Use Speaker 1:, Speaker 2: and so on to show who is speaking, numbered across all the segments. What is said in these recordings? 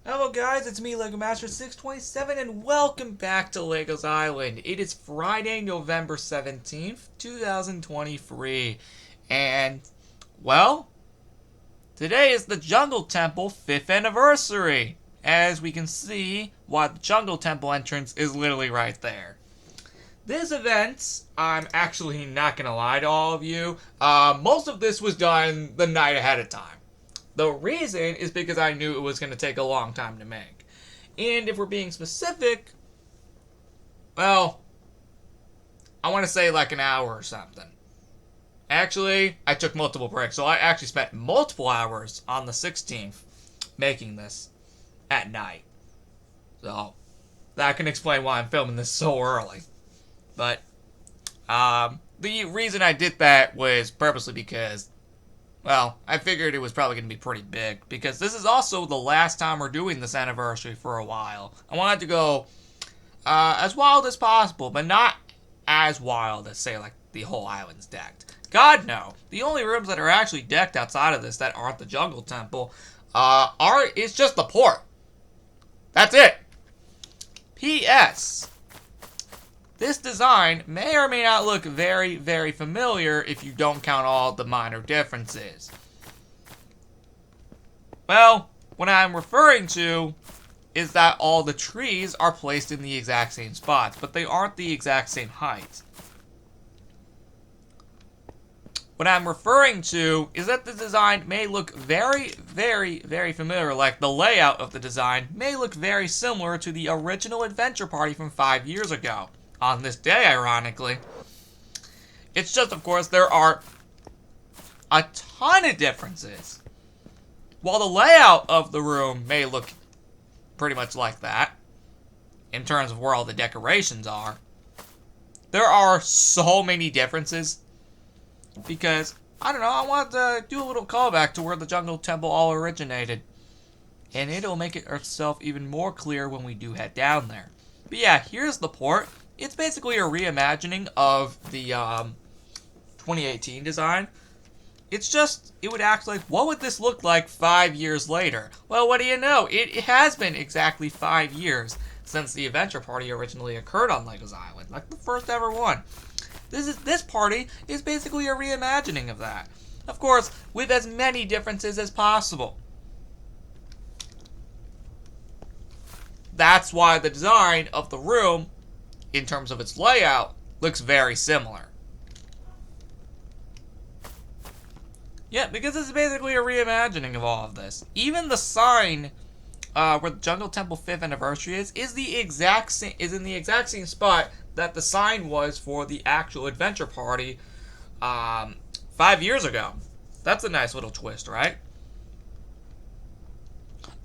Speaker 1: Hello guys, it's me, Lego Master 627, and welcome back to Lego's Island. It is Friday, November 17th, 2023, and, well, today is the Jungle Temple 5th anniversary. As we can see, the Jungle Temple entrance is literally right there. This event, I'm actually not gonna lie to all of you, most of this was done the night ahead of time. The reason is because I knew it was going to take a long time to make. And if we're being specific, well, I want to say like an hour or something. Actually, I took multiple breaks, so I actually spent multiple hours on the 16th making this at night. So, that can explain why I'm filming this so early. But, the reason I did that was purposely because, well, I figured it was probably going to be pretty big, because this is also the last time we're doing this anniversary for a while. I wanted to go as wild as possible, but not as wild as, say, like, the whole island's decked. God, no. The only rooms that are actually decked outside of this that aren't the Jungle Temple it's just the port. That's it. P.S. This design may or may not look very, very familiar if you don't count all the minor differences. Well, what I'm referring to is that all the trees are placed in the exact same spots, but they aren't the exact same height. What I'm referring to is that the design may look very, very, very familiar, like the layout of the design may look very similar to the original Adventure Party from 5 years ago. On this day, ironically. It's just, of course, there are a ton of differences. While the layout of the room may look pretty much like that, in terms of where all the decorations are, there are so many differences. Because, I don't know, I want to do a little callback to where the Jungle Temple all originated. And it'll make it itself even more clear when we do head down there. But yeah, here's the port. It's basically a reimagining of the 2018 design. It's just, it would act like, what would this look like 5 years later? Well, what do you know? It has been exactly 5 years since the Adventure Party originally occurred on Lego's Island, like the first ever one. This party is basically a reimagining of that. Of course, with as many differences as possible. That's why the design of the room, in terms of its layout, looks very similar. Yeah, because it's basically a reimagining of all of this. Even the sign where the Jungle Temple 5th anniversary is in the exact same spot that the sign was for the actual Adventure Party 5 years ago. That's a nice little twist, right?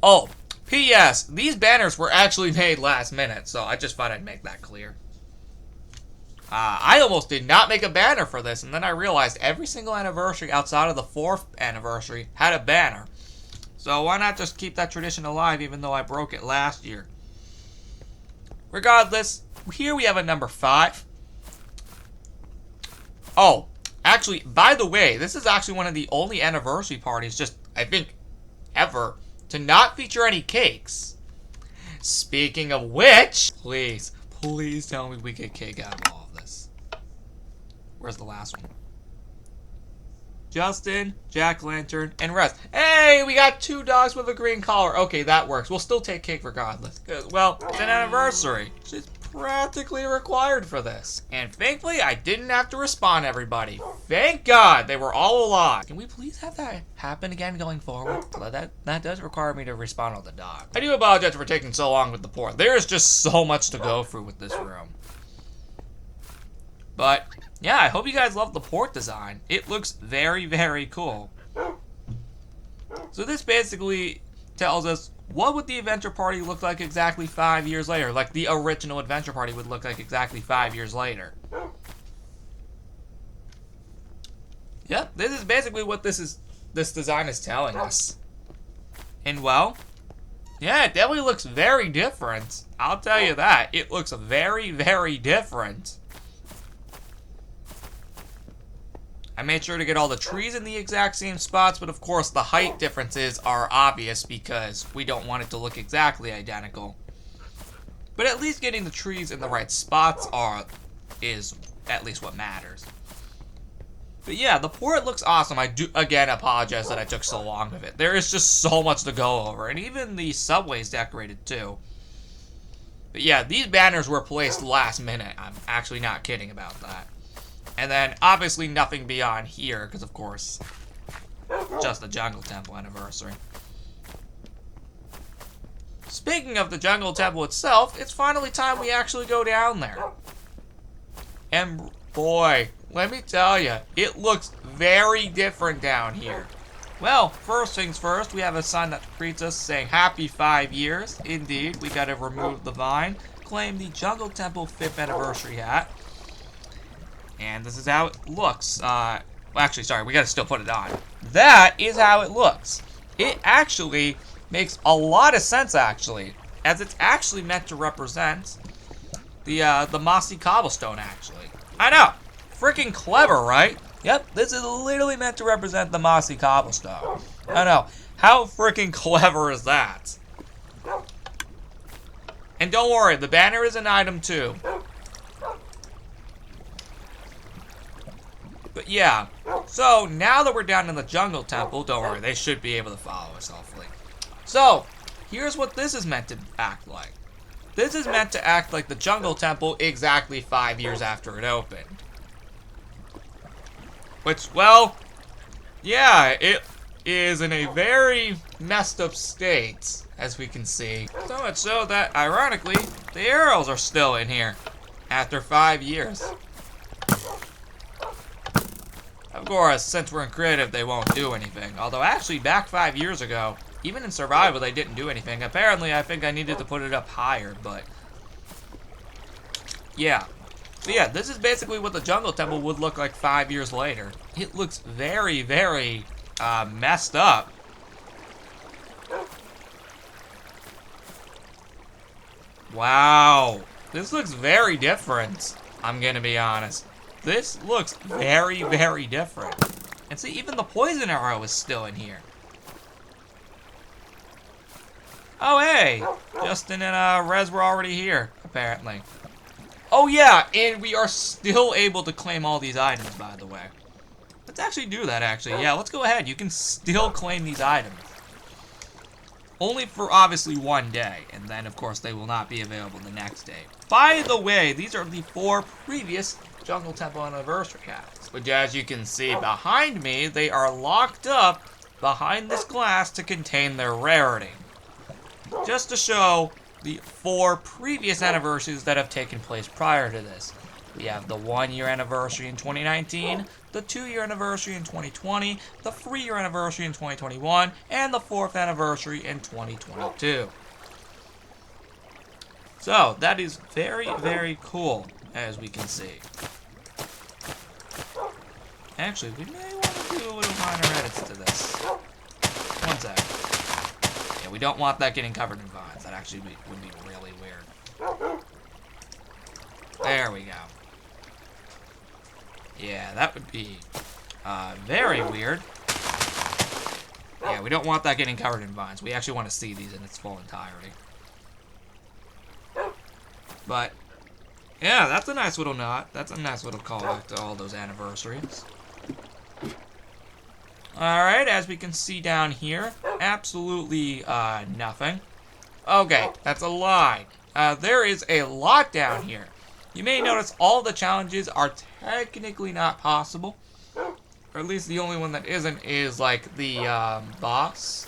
Speaker 1: Oh, P.S. These banners were actually made last minute, so I just thought I'd make that clear. I almost did not make a banner for this, and then I realized every single anniversary outside of the 4th anniversary had a banner. So why not just keep that tradition alive even though I broke it last year? Regardless, here we have a number 5. Oh, actually, by the way, this is actually one of the only anniversary parties, just, I think, ever, to not feature any cakes. Speaking of which, please tell me we get cake out of all of this. Where's the last one? Justin, Jack-Lantern, and Rest. Hey, we got 2 dogs with a green collar. Okay, that works. We'll still take cake regardless. Well, it's an anniversary. It's practically required for this. And thankfully, I didn't have to respawn everybody. Thank God they were all alive. Can we please have that happen again going forward? That does require me to respawn all the dogs. I do apologize for taking so long with the port. There is just so much to go through with this room. But yeah, I hope you guys love the port design. It looks very, very cool. So this basically tells us what would the Adventure Party look like exactly 5 years later, like the original Adventure Party would look like exactly 5 years later. Yep, this is basically what this design is telling us. And well, yeah, it definitely looks very different. I'll tell you that. It looks very, very different. I made sure to get all the trees in the exact same spots, but of course the height differences are obvious because we don't want it to look exactly identical. But at least getting the trees in the right spots is at least what matters. But yeah, the port looks awesome. I do, again, apologize that I took so long with it. There is just so much to go over, and even the subway's decorated too. But yeah, these banners were placed last minute. I'm actually not kidding about that. And then, obviously, nothing beyond here, because of course, just the Jungle Temple anniversary. Speaking of the Jungle Temple itself, it's finally time we actually go down there. And boy, let me tell you, it looks very different down here. Well, first things first, we have a sign that greets us saying Happy 5 years. Indeed, we gotta remove the vine, claim the Jungle Temple 5th anniversary hat. And this is how it looks. Well, actually, sorry, we gotta still put it on. That is how it looks. It actually makes a lot of sense, actually, as it's actually meant to represent the mossy cobblestone, actually. I know, freaking clever, right? Yep, this is literally meant to represent the mossy cobblestone. I know, how freaking clever is that? And don't worry, the banner is an item too. But yeah, so now that we're down in the Jungle Temple, don't worry, they should be able to follow us, hopefully. So, here's what this is meant to act like. This is meant to act like the Jungle Temple exactly 5 years after it opened. Which, well, yeah, it is in a very messed up state, as we can see. So much so that, ironically, the arrows are still in here after 5 years. Of course, since we're in creative, they won't do anything. Although, actually, back 5 years ago, even in survival, they didn't do anything. Apparently, I think I needed to put it up higher, but yeah. So yeah, this is basically what the Jungle Temple would look like 5 years later. It looks very, very messed up. Wow. This looks very different, I'm gonna be honest. This looks very, very different. And see, even the poison arrow is still in here. Oh, hey! Justin and Rez were already here, apparently. Oh, yeah, and we are still able to claim all these items, by the way. Let's actually do that, actually. Yeah, let's go ahead. You can still claim these items. Only for, obviously, 1 day. And then, of course, they will not be available the next day. By the way, these are the 4 previous Jungle Temple anniversary hats. Which, as you can see behind me, they are locked up behind this glass to contain their rarity. Just to show the 4 previous anniversaries that have taken place prior to this. We have the 1-year anniversary in 2019, the 2-year anniversary in 2020, the 3-year anniversary in 2021, and the 4th anniversary in 2022. So, that is very, very cool, as we can see. Actually, we may want to do a little minor edits to this. 1 sec. Yeah, we don't want that getting covered in vines. That actually would be really weird. There we go. Yeah, that would be very weird. Yeah, we don't want that getting covered in vines. We actually want to see these in its full entirety. But, yeah, that's a nice little knot. That's a nice little callback to all those anniversaries. Alright, as we can see down here, absolutely nothing. Okay, that's a lie. There is a lot down here. You may notice all the challenges are technically not possible. Or at least the only one that isn't is like the boss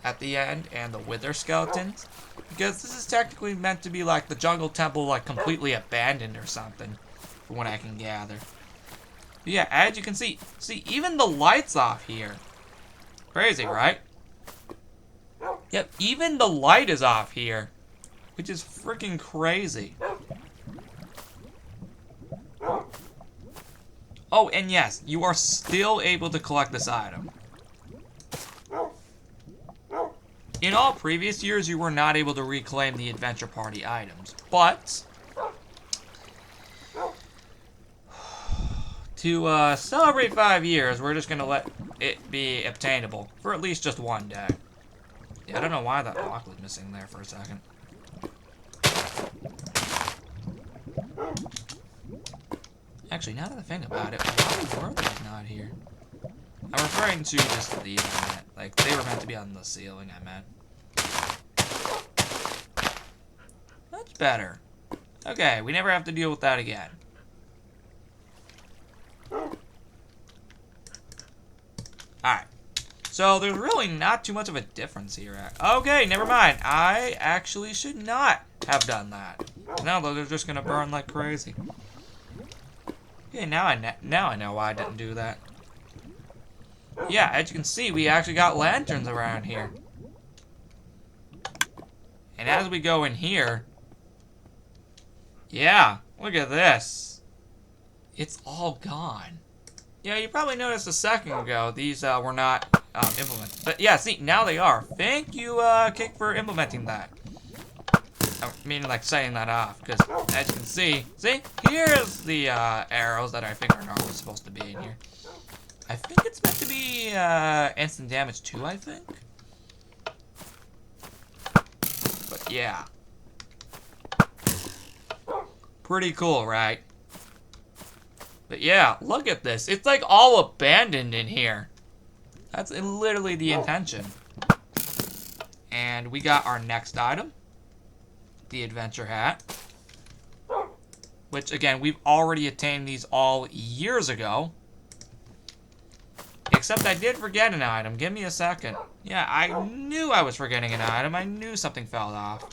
Speaker 1: at the end and the wither skeletons. Because this is technically meant to be like the Jungle Temple like completely abandoned or something, from what I can gather. But yeah, as you can see, even the lights off here. Crazy, right? Yep, even the light is off here, which is freaking crazy. Oh, and yes, you are still able to collect this item. In all previous years, you were not able to reclaim the Adventure Party items, but to celebrate 5 years, we're just gonna let it be obtainable for at least just one day. Yeah, I don't know why that block was missing there for a second. Actually, now that I think about it, why were those not here? I'm referring to just these, I meant. Like, they were meant to be on the ceiling, I meant. That's better. Okay, we never have to deal with that again. Alright. So, there's really not too much of a difference here. Okay, never mind. I actually should not have done that. Now, though, they're just gonna burn like crazy. Okay, now I know why I didn't do that. Yeah, as you can see, we actually got lanterns around here. And as we go in here... Yeah, look at this. It's all gone. Yeah, you probably noticed a second ago, these were not implemented. But yeah, see, now they are. Thank you, Kick, for implementing that. I mean, like, setting that off, because as you can see, here's the arrows that I think are normally supposed to be in here. I think it's meant to be instant damage too, I think. But yeah. Pretty cool, right? But yeah, look at this. It's like all abandoned in here. That's literally the intention. And we got our next item. The adventure hat. Which, again, we've already attained these all years ago. Except I did forget an item. Give me a second. Yeah, I knew I was forgetting an item. I knew something fell off.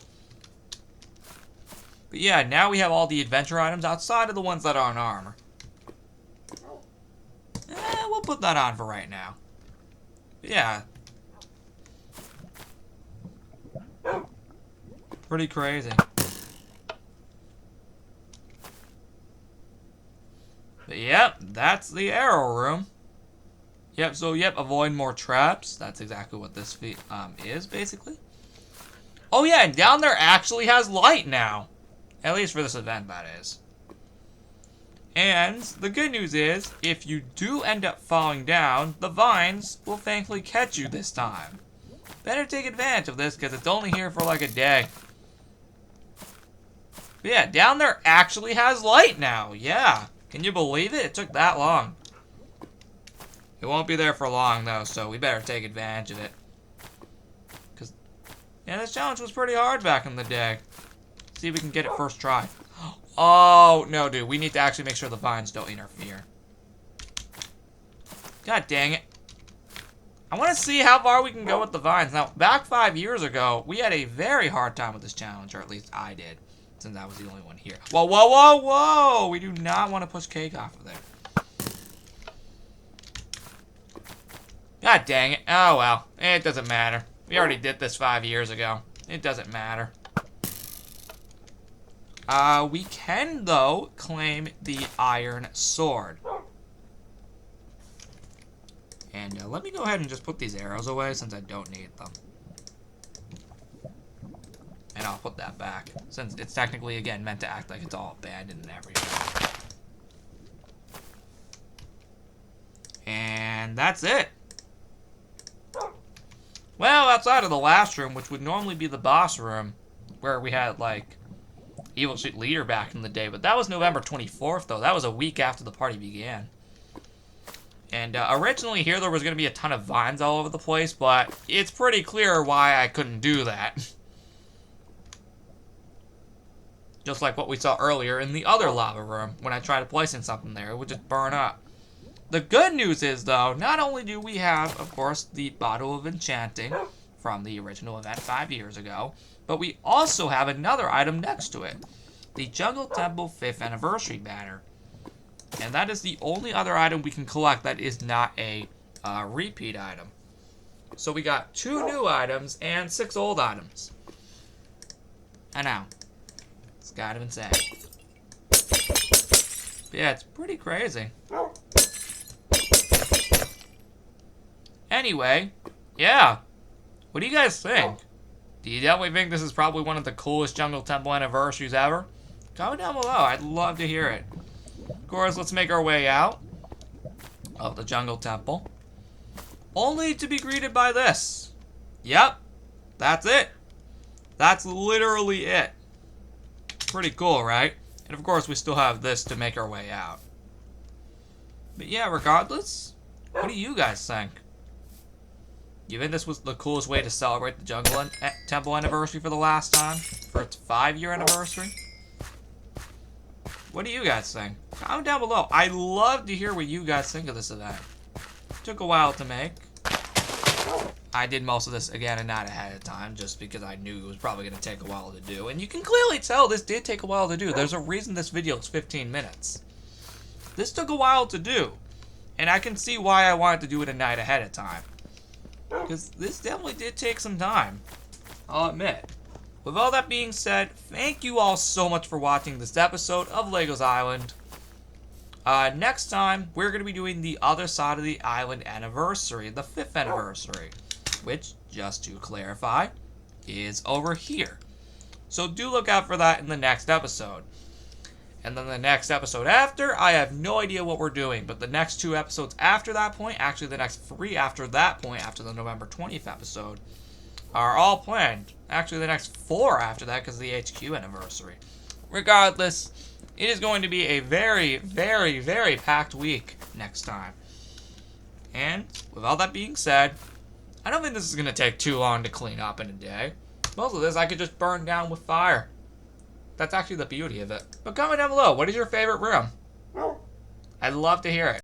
Speaker 1: But yeah, now we have all the adventure items outside of the ones that are on armor. We'll put that on for right now. But yeah. Pretty crazy. But yep, that's the arrow room. Yep, so yep, avoid more traps. That's exactly what this is, basically. Oh yeah, and down there actually has light now. At least for this event, that is. And the good news is, if you do end up falling down, the vines will thankfully catch you this time. Better take advantage of this, because it's only here for like a day. But yeah, down there actually has light now. Yeah. Can you believe it? It took that long. It won't be there for long, though, so we better take advantage of it. Because, yeah, this challenge was pretty hard back in the day. See if we can get it first try. Oh, no, dude. We need to actually make sure the vines don't interfere. God dang it. I want to see how far we can go with the vines. Now, back 5 years ago, we had a very hard time with this challenge, or at least I did, since I was the only one here. Whoa, whoa, whoa, whoa! We do not want to push Cake off of there. God dang it. Oh, well. It doesn't matter. We already did this 5 years ago. It doesn't matter. We can, though, claim the Iron Sword. And let me go ahead and just put these arrows away since I don't need them. And I'll put that back, since it's technically, again, meant to act like it's all abandoned and everything. And that's it. Well, outside of the last room, which would normally be the boss room, where we had, like, Evil Street Leader back in the day, but that was November 24th, though. That was a week after the party began. And originally here there was going to be a ton of vines all over the place, but it's pretty clear why I couldn't do that. Just like what we saw earlier in the other lava room, when I tried placing something there, it would just burn up. The good news is, though, not only do we have, of course, the Bottle of Enchanting from the original event 5 years ago, but we also have another item next to it, the Jungle Temple 5th Anniversary Banner. And that is the only other item we can collect that is not a repeat item. So we got 2 new items and 6 old items. I know. It's kind of insane. But yeah, it's pretty crazy. Anyway, yeah. What do you guys think? Do you definitely think this is probably one of the coolest Jungle Temple anniversaries ever? Comment down below. I'd love to hear it. Of course, let's make our way out. of the Jungle Temple, only to be greeted by this. Yep, that's it. That's literally it. Pretty cool, right? And of course, we still have this to make our way out. But yeah, regardless, what do you guys think? You think this was the coolest way to celebrate the Jungle Temple anniversary for the last time? For its 5-year anniversary? What do you guys think? Comment down below. I'd love to hear what you guys think of this event. Took a while to make. I did most of this again a night ahead of time just because I knew it was probably going to take a while to do. And you can clearly tell this did take a while to do. There's a reason this video is 15 minutes. This took a while to do. And I can see why I wanted to do it a night ahead of time. Because this definitely did take some time. I'll admit. With all that being said, thank you all so much for watching this episode of LEGO's Island. Next time, we're going to be doing the other side of the island anniversary, the 5th anniversary. Which, just to clarify, is over here. So do look out for that in the next episode. And then the next episode after, I have no idea what we're doing. But the next 2 episodes after that point, actually the next 3 after that point, after the November 20th episode, are all planned. Actually, the next 4 after that because of the HQ anniversary. Regardless, it is going to be a very, very, very packed week next time. And with all that being said, I don't think this is going to take too long to clean up in a day. Most of this I could just burn down with fire. That's actually the beauty of it. But comment down below, what is your favorite room? I'd love to hear it.